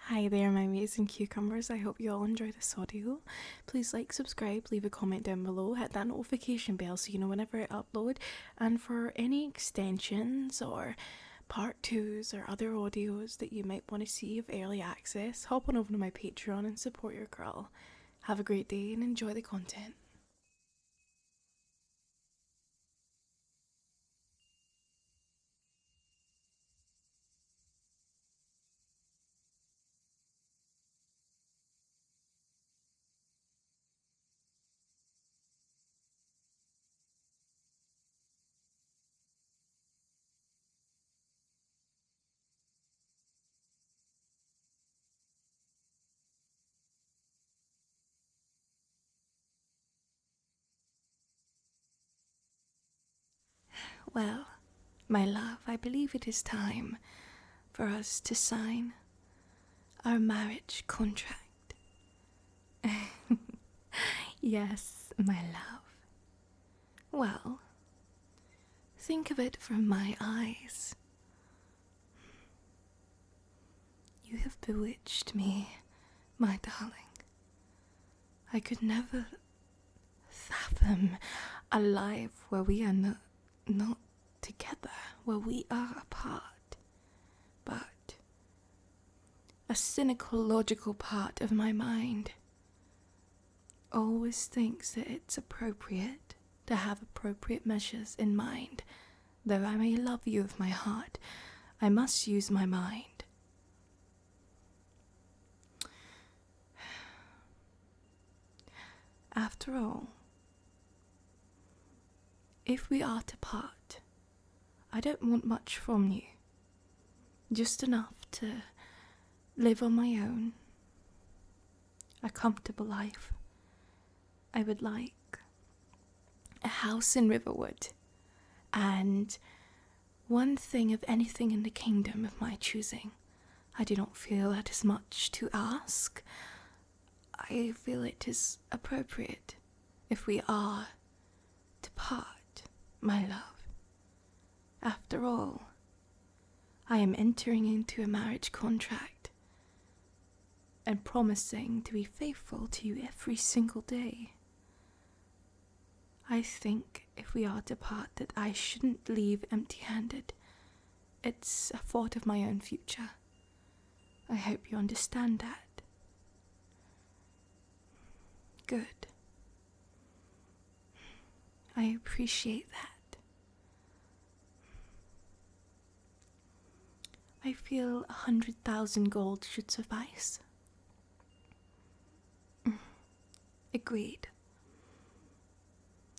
Hi there, my amazing cucumbers. I hope you all enjoy this audio. Please like, subscribe, leave a comment down below, hit that notification bell so you know whenever I upload. And for any extensions or part 2s or other audios that you might want to see of early access, hop on over to my Patreon and support your girl. Have a great day and enjoy the content. Well, my love, I believe it is time for us to sign our marriage contract. Yes, my love. Well, think of it from my eyes. You have bewitched me, my darling. I could never fathom a life where we are not together, where we are apart. But a cynical, logical part of my mind always thinks that it's appropriate to have appropriate measures in mind. Though I may love you with my heart, I must use my mind. After all, if we are to part, I don't want much from you. Just enough to live on my own. A comfortable life. I would like a house in Riverwood, and one thing of anything in the kingdom of my choosing. I do not feel that is much to ask. I feel it is appropriate if we are to part, my love. After all, I am entering into a marriage contract and promising to be faithful to you every single day. I think if we are to part that I shouldn't leave empty-handed. It's a thought of my own future. I hope you understand that. Good. I appreciate that. I feel 100,000 gold should suffice. Agreed.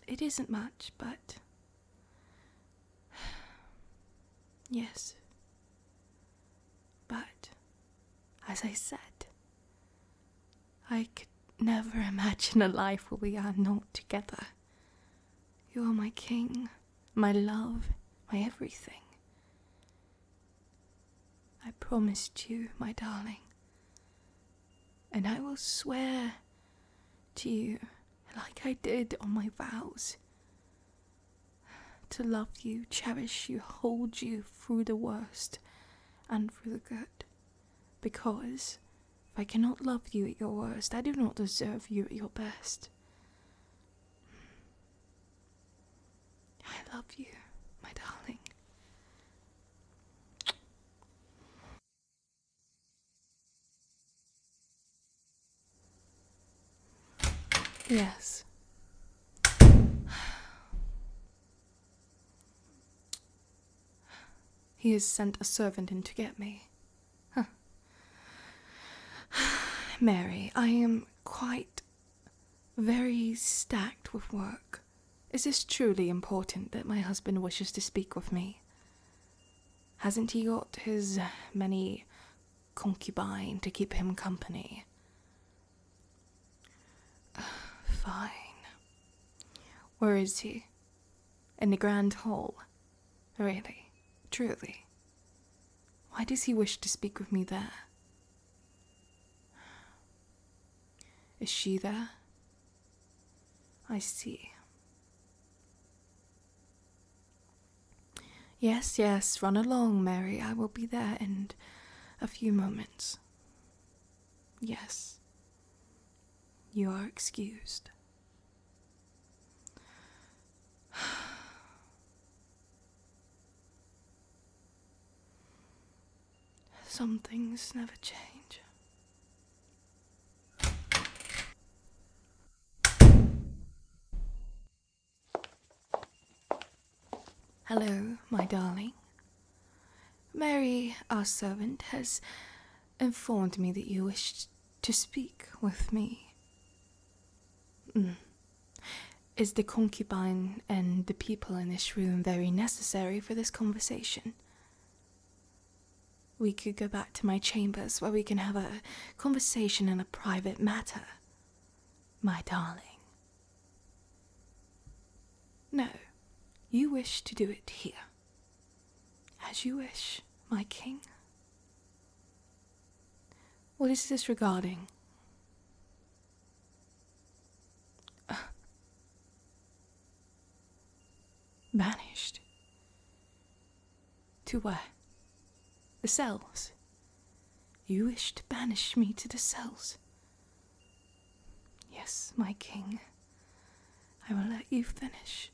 It isn't much, but yes. But, as I said, I could never imagine a life where we are not together. You are my king, my love, my everything. I promised you, my darling, and I will swear to you, like I did on my vows, to love you, cherish you, hold you through the worst and through the good, because if I cannot love you at your worst, I do not deserve you at your best. I love you, my darling. Yes. He has sent a servant in to get me. Huh. Mary, I am quite very stacked with work. Is this truly important that my husband wishes to speak with me? Hasn't he got his many concubines to keep him company? Fine. Where is he? In the Grand Hall? Really? Truly? Why does he wish to speak with me there? Is she there? I see. Yes, run along, Mary. I will be there in a few moments. Yes, you are excused. Some things never change. Hello, my darling. Mary, our servant, has informed me that you wished to speak with me. Is the concubine and the people in this room very necessary for this conversation? We could go back to my chambers where we can have a conversation in a private matter, my darling. No, you wish to do it here. As you wish, my king. What is this regarding? Banished? To where? The cells. You wish to banish me to the cells? Yes, my king. I will let you finish.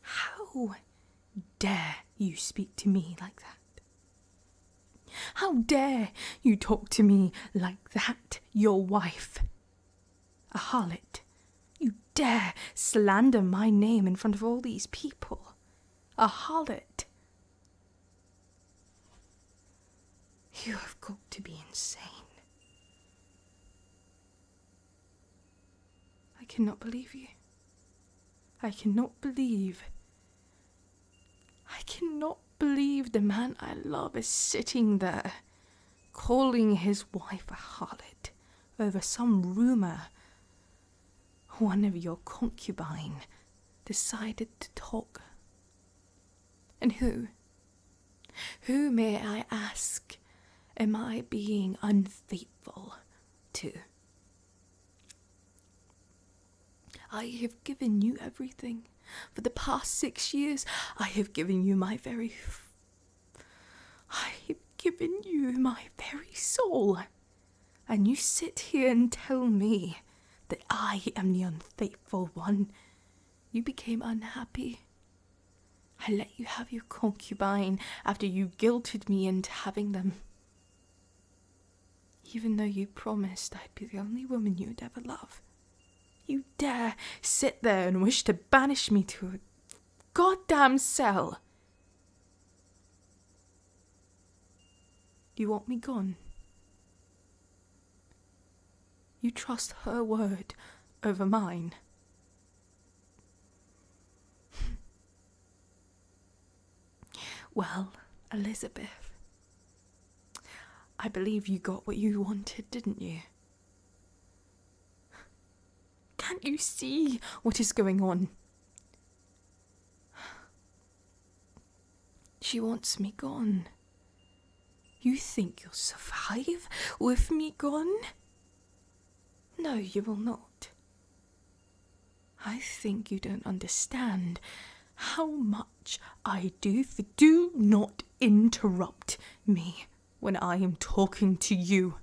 How dare you speak to me like that? How dare you talk to me like that, your wife? A harlot. You dare slander my name in front of all these people. A harlot. You have got to be insane. I cannot believe you. I cannot believe the man I love is sitting there, calling his wife a harlot over some rumour. One of your concubine decided to talk. And who? Who, may I ask, am I being unfaithful to? I have given you everything. For the past 6 years, I have given you my very soul. And you sit here and tell me that I am the unfaithful one. You became unhappy. I let you have your concubine after you guilted me into having them. Even though you promised I'd be the only woman you'd ever love. You dare sit there and wish to banish me to a goddamn cell. You want me gone? You trust her word over mine? Well, Elizabeth, I believe you got what you wanted, didn't you? Can't you see what is going on? She wants me gone. You think you'll survive with me gone? No, you will not. I think you don't understand how much I do for do not interrupt me when I am talking to you.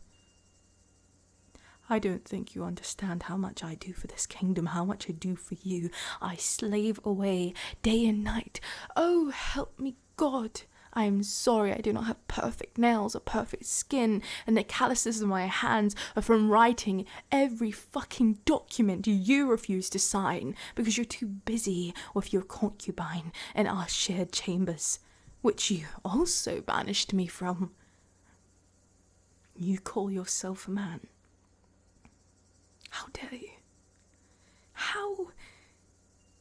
I don't think you understand how much I do for this kingdom, how much I do for you. I slave away day and night. Oh, help me, God. I am sorry I do not have perfect nails or perfect skin, and the calluses of my hands are from writing every fucking document you refuse to sign because you're too busy with your concubine in our shared chambers, which you also banished me from. You call yourself a man. How dare you? How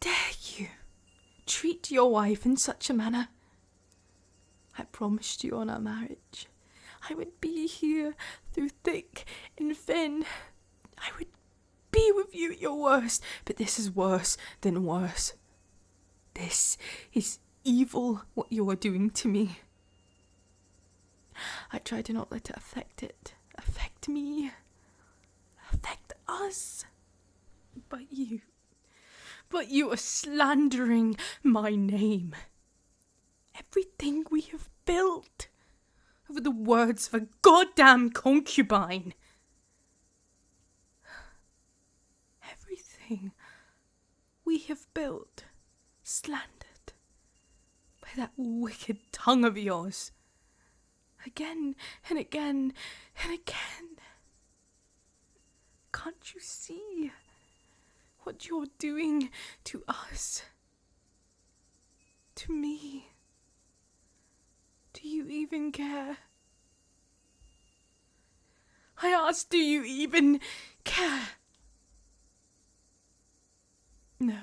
dare you treat your wife in such a manner? I promised you on our marriage I would be here through thick and thin. I would be with you at your worst, but this is worse than worse. This is evil, what you are doing to me. I try to not let it affect me, affect us. But you But you are slandering my name. Everything we have built over the words of a goddamn concubine. Everything we have built, slandered by that wicked tongue of yours. Again and again and again. Can't you see what you're doing to us? To me? Do you even care? I ask, do you even care? No,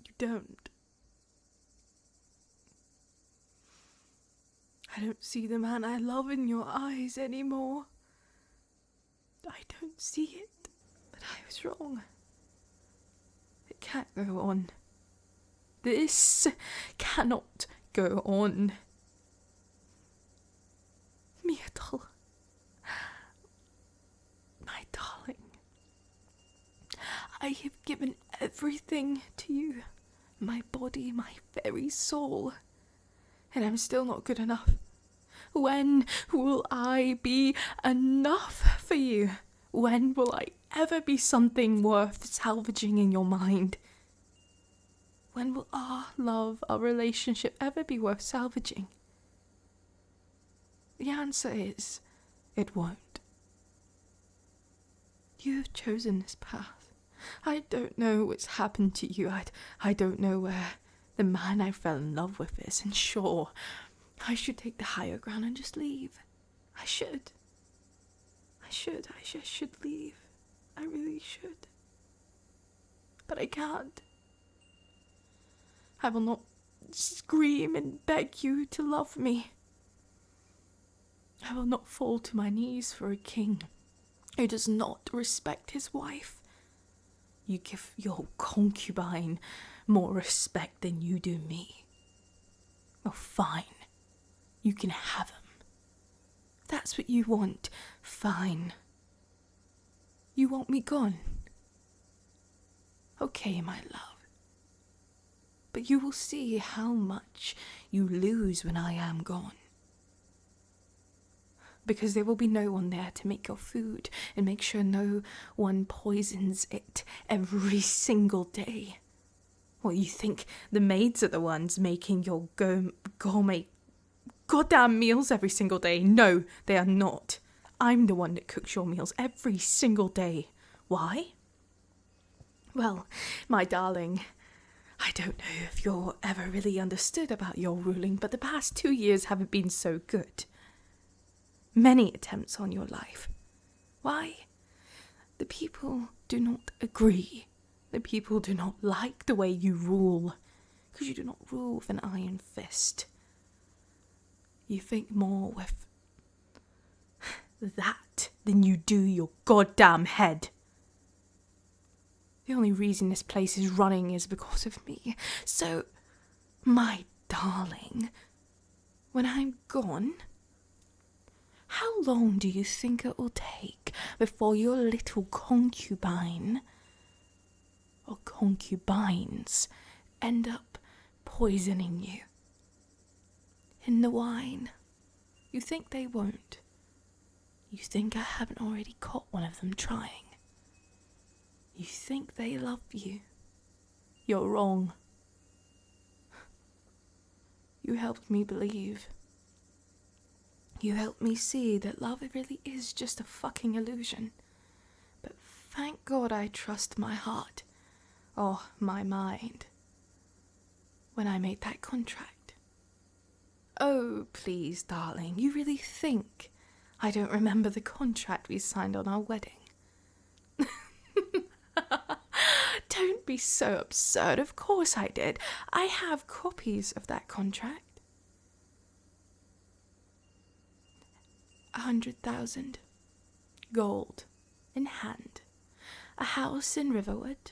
you don't. I don't see the man I love in your eyes anymore. I don't see it, but I was wrong. It can't go on. This cannot go on. Myrtle, my darling, I have given everything to you, my body, my very soul, and I'm still not good enough. When will I be enough for you? When will I ever be something worth salvaging in your mind? When will our love, our relationship ever be worth salvaging? The answer is, it won't. You have chosen this path. I don't know what's happened to you. I don't know where the man I fell in love with is, and sure, I should take the higher ground and just leave. I should leave. I really should. But I can't. I will not scream and beg you to love me. I will not fall to my knees for a king who does not respect his wife. You give your concubine more respect than you do me. Oh, fine. You can have him. If that's what you want, fine. You want me gone? Okay, my love. But you will see how much you lose when I am gone. Because there will be no one there to make your food and make sure no one poisons it every single day. What, you think the maids are the ones making your gourmet goddamn meals every single day? No, they are not. I'm the one that cooks your meals every single day. Why? Well, my darling, I don't know if you're ever really understood about your ruling, but the past 2 years haven't been so good. Many attempts on your life. Why? The people do not agree. The people do not like the way you rule, because you do not rule with an iron fist. You think more with that than you do your goddamn head. The only reason this place is running is because of me. So, my darling, when I'm gone, how long do you think it will take before your little concubine or concubines end up poisoning you in the wine? You think they won't? You think I haven't already caught one of them trying? You think they love you? You're wrong. You helped me believe. You helped me see that love really is just a fucking illusion. But thank God I trust my heart, or my mind, when I made that contract. Oh, please, darling, you really think I don't remember the contract we signed on our wedding? Don't be so absurd. Of course I did. I have copies of that contract. 100,000 gold in hand, a house in Riverwood,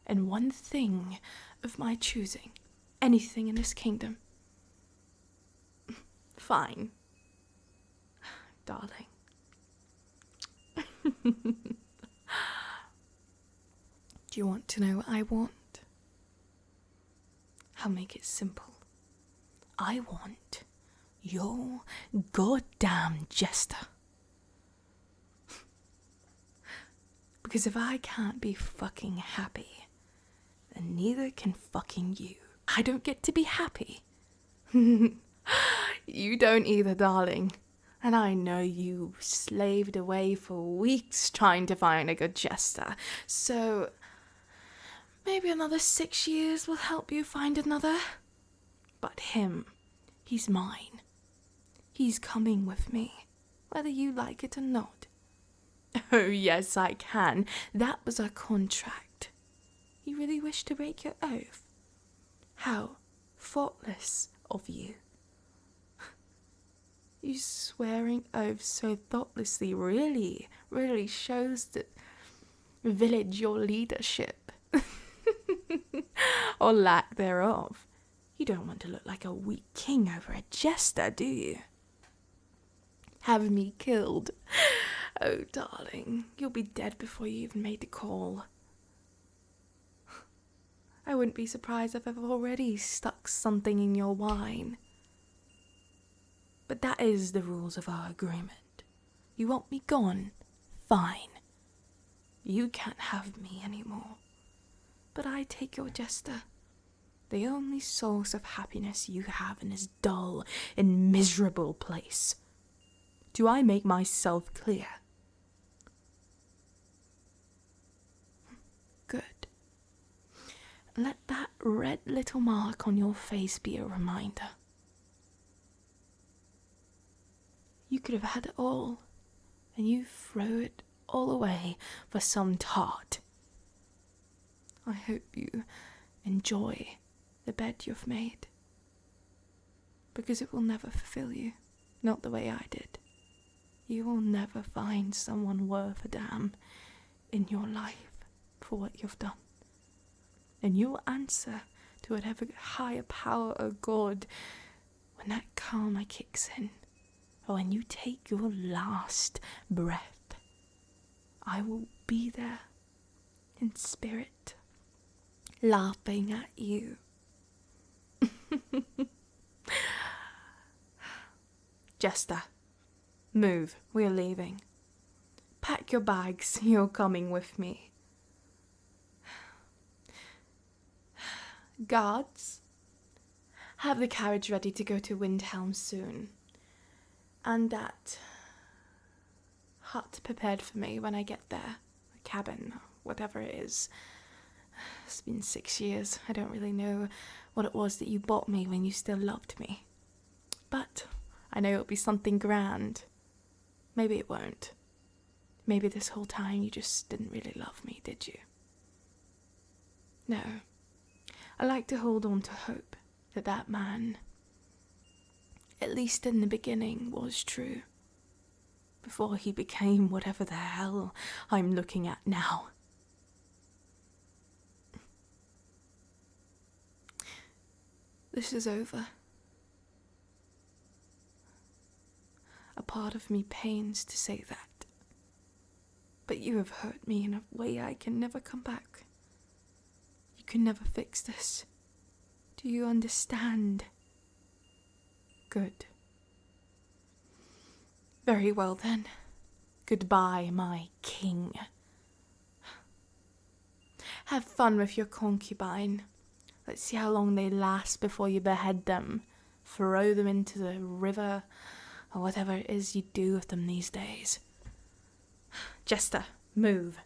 and one thing of my choosing, anything in this kingdom. Fine, darling. Do you want to know what I want, I'll make it simple. I want your goddamn jester. Because if I can't be fucking happy, then neither can fucking you. I don't get to be happy. You don't either, darling. And I know you slaved away for weeks trying to find a good jester. So maybe another 6 years will help you find another. But him, he's mine. He's coming with me, whether you like it or not. Oh, yes, I can. That was our contract. You really wish to break your oath? How thoughtless of you. You swearing oaths so thoughtlessly really shows the village your leadership. Or lack thereof. You don't want to look like a weak king over a jester, do you? Have me killed. Oh, darling, you'll be dead before you even made the call. I wouldn't be surprised if I've already stuck something in your wine. But that is the rules of our agreement. You want me gone? Fine. You can't have me anymore. But I take your jester. The only source of happiness you have in this dull and miserable place. Do I make myself clear? Good. Let that red little mark on your face be a reminder. You could have had it all, and you throw it all away for some tart. I hope you enjoy the bed you've made, because it will never fulfill you, not the way I did. You will never find someone worth a damn in your life for what you've done. And you will answer to whatever higher power or God when that karma kicks in, or when you take your last breath. I will be there in spirit, laughing at you. Jester, move, we're leaving. Pack your bags, you're coming with me. Guards, have the carriage ready to go to Windhelm soon. And that hut prepared for me when I get there. A cabin, whatever it is. It's been 6 years. I don't really know what it was that you bought me when you still loved me. But I know it'll be something grand. Maybe it won't. Maybe this whole time you just didn't really love me, did you? No. I like to hold on to hope that that man, at least in the beginning, was true. Before he became whatever the hell I'm looking at now. This is over. A part of me pains to say that. But you have hurt me in a way I can never come back. You can never fix this. Do you understand? Good. Very well then. Goodbye, my king. Have fun with your concubine. Let's see how long they last before you behead them. Throw them into the river, or whatever it is you do with them these days. Jester, move.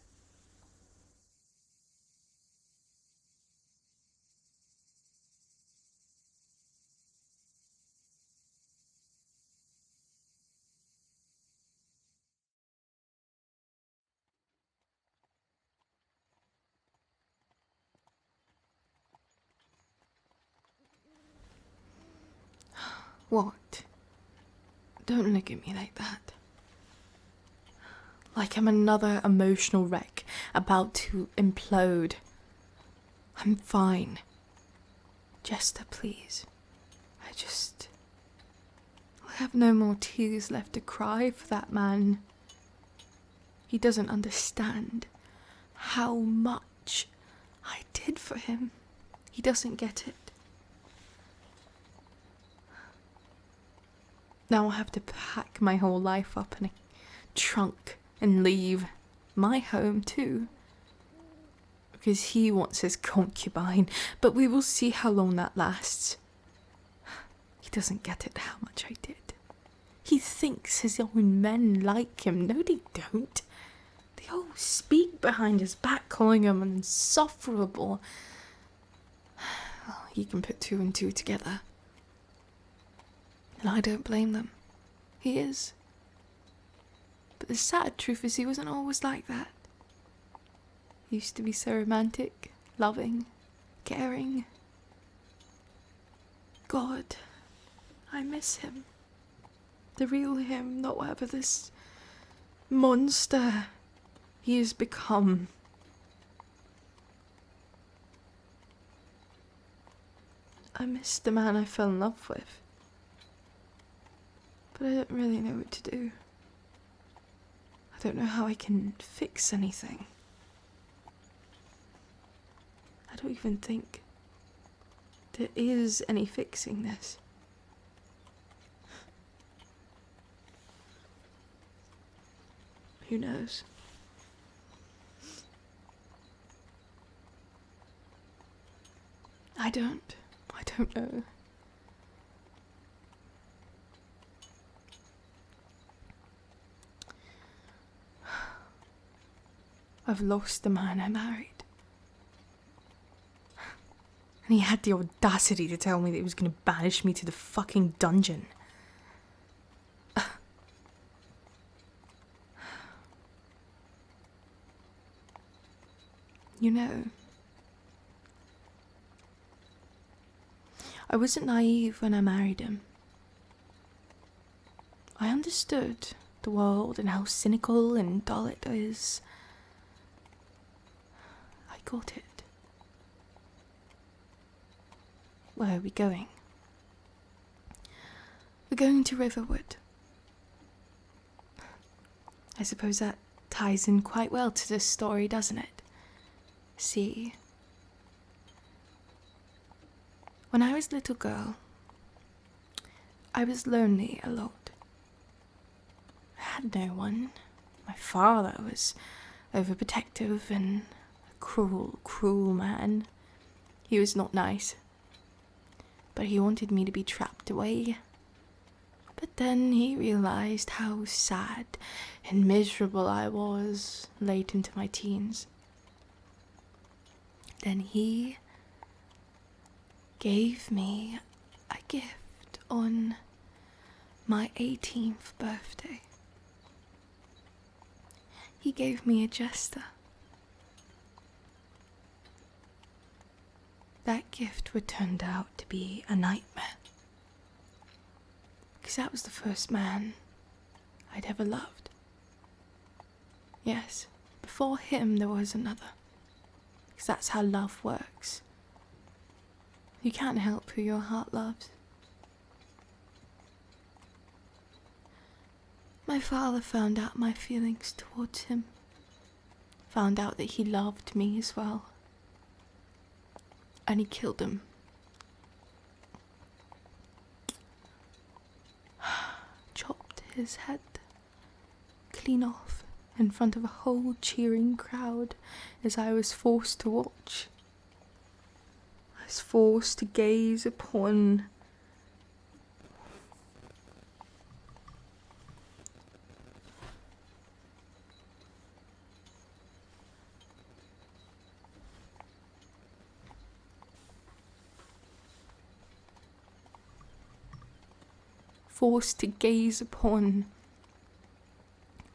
What? Don't look at me like that. Like I'm another emotional wreck about to implode. I'm fine. Jester, please. I have no more tears left to cry for that man. He doesn't understand how much I did for him. He doesn't get it. Now I have to pack my whole life up in a trunk and leave my home too. Because he wants his concubine, but we will see how long that lasts. He doesn't get it how much I did. He thinks his own men like him. No, they don't. They all speak behind his back, calling him insufferable. Well, he can put two and two together. And I don't blame them. He is. But the sad truth is he wasn't always like that. He used to be so romantic, loving, caring. God, I miss him. The real him, not whatever this monster he has become. I miss the man I fell in love with. But I don't really know what to do. I don't know how I can fix anything. I don't even think there is any fixing this. Who knows? I don't know. I've lost the man I married. And he had the audacity to tell me that he was going to banish me to the fucking dungeon. You know, I wasn't naive when I married him. I understood the world and how cynical and dull it is. I got it. Where are we going? We're going to Riverwood. I suppose that ties in quite well to this story, doesn't it? See, when I was a little girl, I was lonely a lot. I had no one. My father was overprotective and a cruel, cruel man. He was not nice, but he wanted me to be trapped away. But then he realized how sad and miserable I was late into my teens. Then he gave me a gift on my 18th birthday. He gave me a jester. That gift would turn out to be a nightmare. Because that was the first man I'd ever loved. Yes, before him there was another. Because that's how love works. You can't help who your heart loves. My father found out my feelings towards him. Found out that he loved me as well. And he killed him. Chopped his head clean off in front of a whole cheering crowd as I was forced to watch. I was forced to gaze upon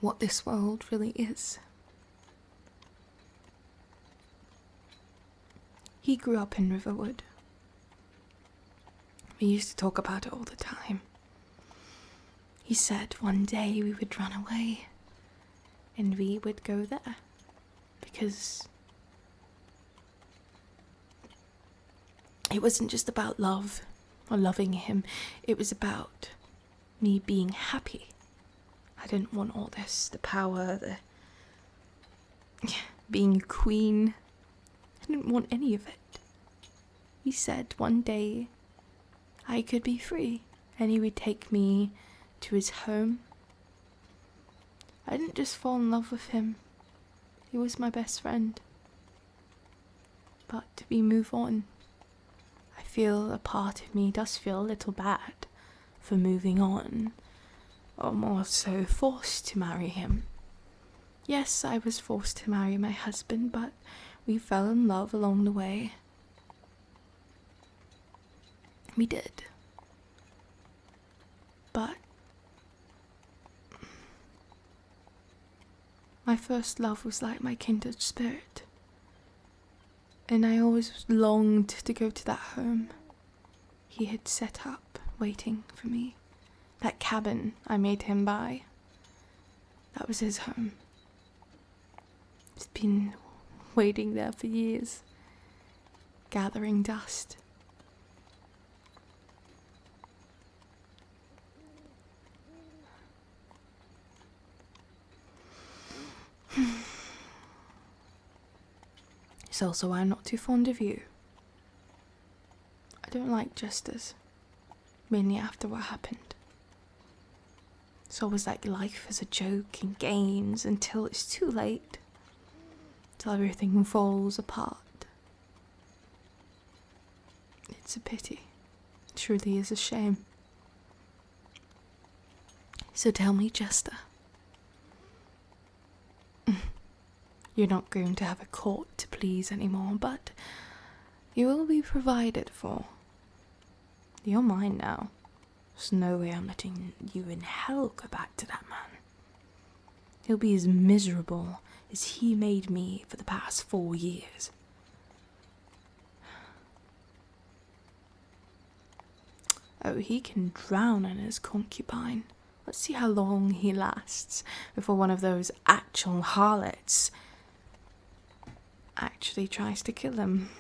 what this world really is. He grew up in Riverwood. We used to talk about it all the time. He said one day we would run away and we would go there because it wasn't just about love or loving him, it was about me being happy. I didn't want all this, the power, the being a queen. I didn't want any of it. He said one day I could be free, and he would take me to his home. I didn't just fall in love with him. He was my best friend. But we move on. I feel a part of me does feel a little bad for moving on, or more so forced to marry him. Yes, I was forced to marry my husband, but we fell in love along the way. We did. But my first love was like my kindred spirit, and I always longed to go to that home he had set up, waiting for me. That cabin I made him buy, that was his home. He's been waiting there for years, gathering dust. It's also why I'm not too fond of you. I don't like jesters, mainly after what happened. It's always like life is a joke and games until it's too late, till everything falls apart. It's a pity. It truly is a shame. So tell me, Jester, you're not going to have a court to please anymore, but you will be provided for. You're mine now. There's no way I'm letting you in hell go back to that man. He'll be as miserable as he made me for the past 4 years. Oh, he can drown in his concubine. Let's see how long he lasts before one of those actual harlots actually tries to kill him.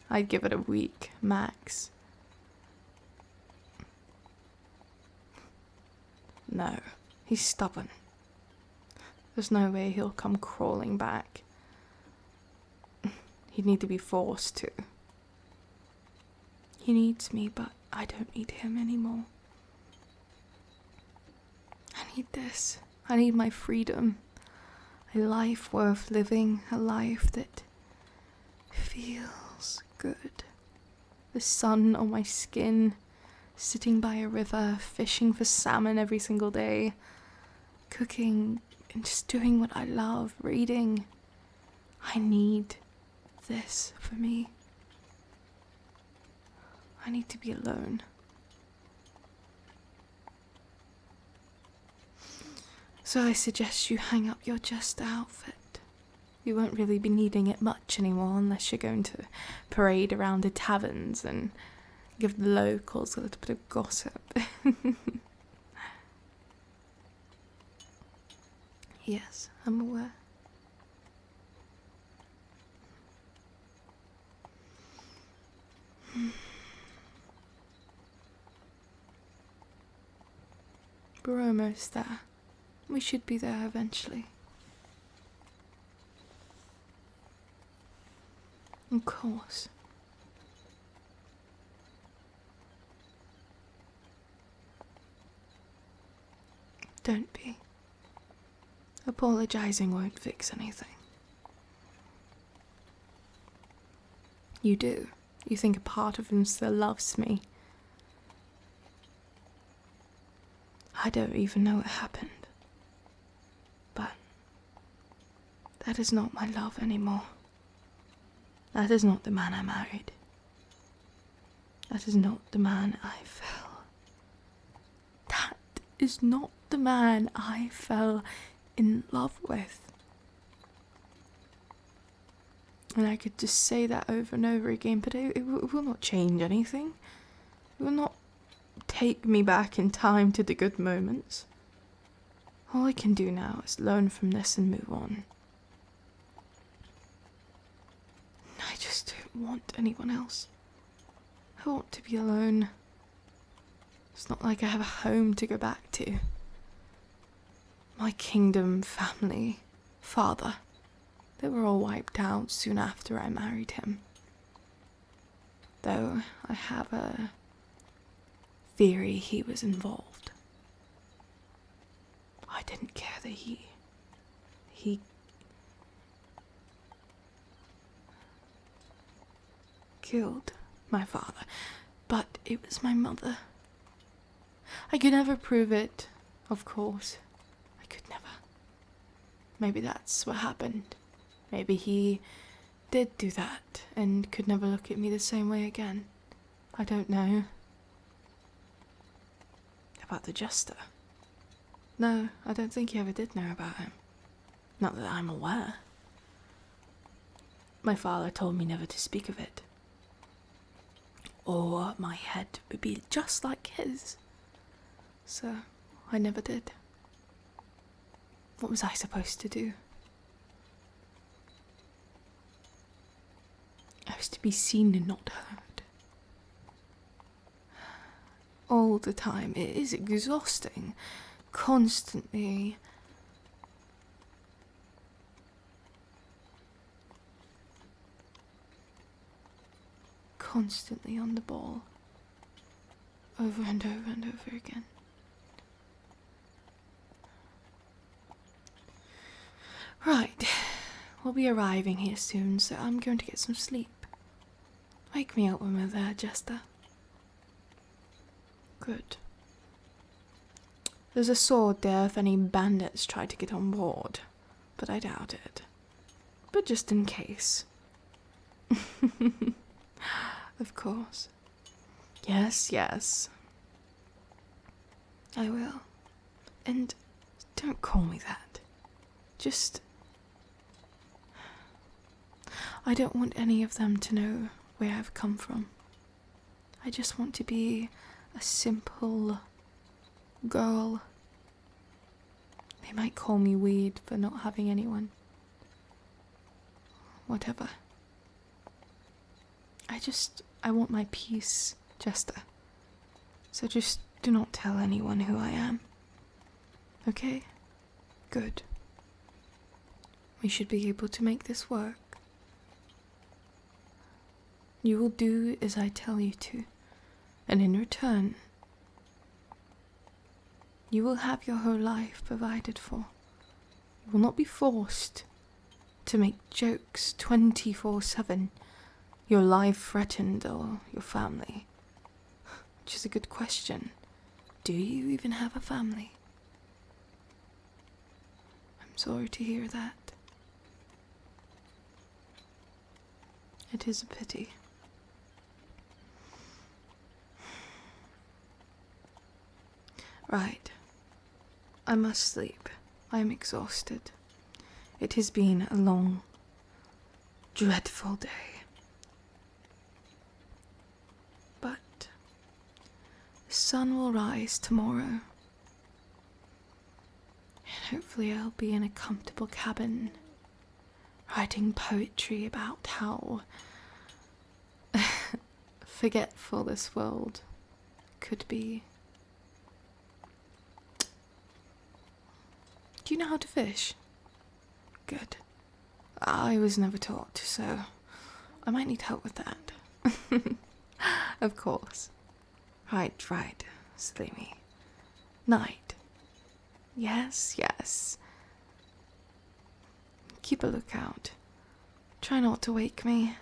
I'd give it a week, max. No, he's stubborn. There's no way he'll come crawling back. He'd need to be forced to. He needs me, but I don't need him anymore. I need this. I need my freedom. A life worth living, a life that feels good. The sun on my skin, sitting by a river, fishing for salmon every single day, cooking and just doing what I love, reading. I need this for me. I need to be alone. So I suggest you hang up your jester outfit. You won't really be needing it much anymore unless you're going to parade around the taverns and give the locals a little bit of gossip. Yes, I'm aware. We're almost there. We should be there eventually. Of course. Don't be. Apologizing won't fix anything. You do. You think a part of him still loves me. I don't even know what happened. But that is not my love anymore. That is not the man I married. That is not the man I fell. That is not the man I fell in love with. And I could just say that over and over again, but it will not change anything. It will not take me back in time to the good moments. All I can do now is learn from this and move on. I just don't want anyone else. I want to be alone. It's not like I have a home to go back to. My kingdom, family, father. they were all wiped out soon after I married him. Though I have a theory he was involved. I didn't care that he killed my father, but it was my mother. I could never prove it, of course. I could never. Maybe that's what happened. Maybe he did do that and could never look at me the same way again. I don't know. About the jester? No, I don't think he ever did know about him. Not that I'm aware. My father told me never to speak of it. Or my head would be just like his. So, I never did. What was I supposed to do? I was to be seen and not heard. All the time. It is exhausting. Constantly. Constantly on the ball. Over and over and over again. Right. We'll be arriving here soon, so I'm going to get some sleep. Wake me up when we're there, Jester. Good. There's a sword there if any bandits try to get on board, but I doubt it. But just in case. Of course. Yes, yes. I will. And don't call me that. Just... I don't want any of them to know where I've come from. I just want to be a simple girl. They might call me weird for not having anyone. Whatever. I want my peace, Jester. So just do not tell anyone who I am. Okay? Good. We should be able to make this work. You will do as I tell you to, and in return, you will have your whole life provided for. You will not be forced to make jokes 24/7, your life threatened or your family. Which is a good question. Do you even have a family? I'm sorry to hear that. It is a pity. Right. I must sleep. I am exhausted. It has been a long, dreadful day. But the sun will rise tomorrow. And hopefully I'll be in a comfortable cabin, writing poetry about how forgetful this world could be. Do you know how to fish? Good. I was never taught, so I might need help with that. Of course. Right, silly me. Night. Yes, yes. Keep a lookout. Try not to wake me.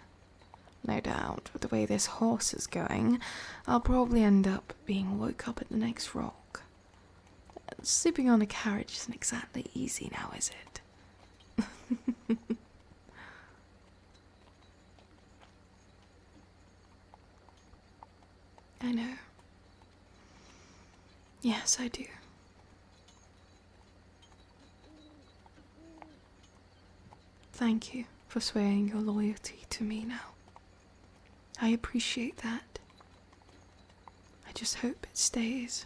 No doubt, with the way this horse is going, I'll probably end up being woke up at the next rock. Sleeping on a carriage isn't exactly easy now, is it? I know. Yes, I do. Thank you for swearing your loyalty to me now. I appreciate that. I just hope it stays.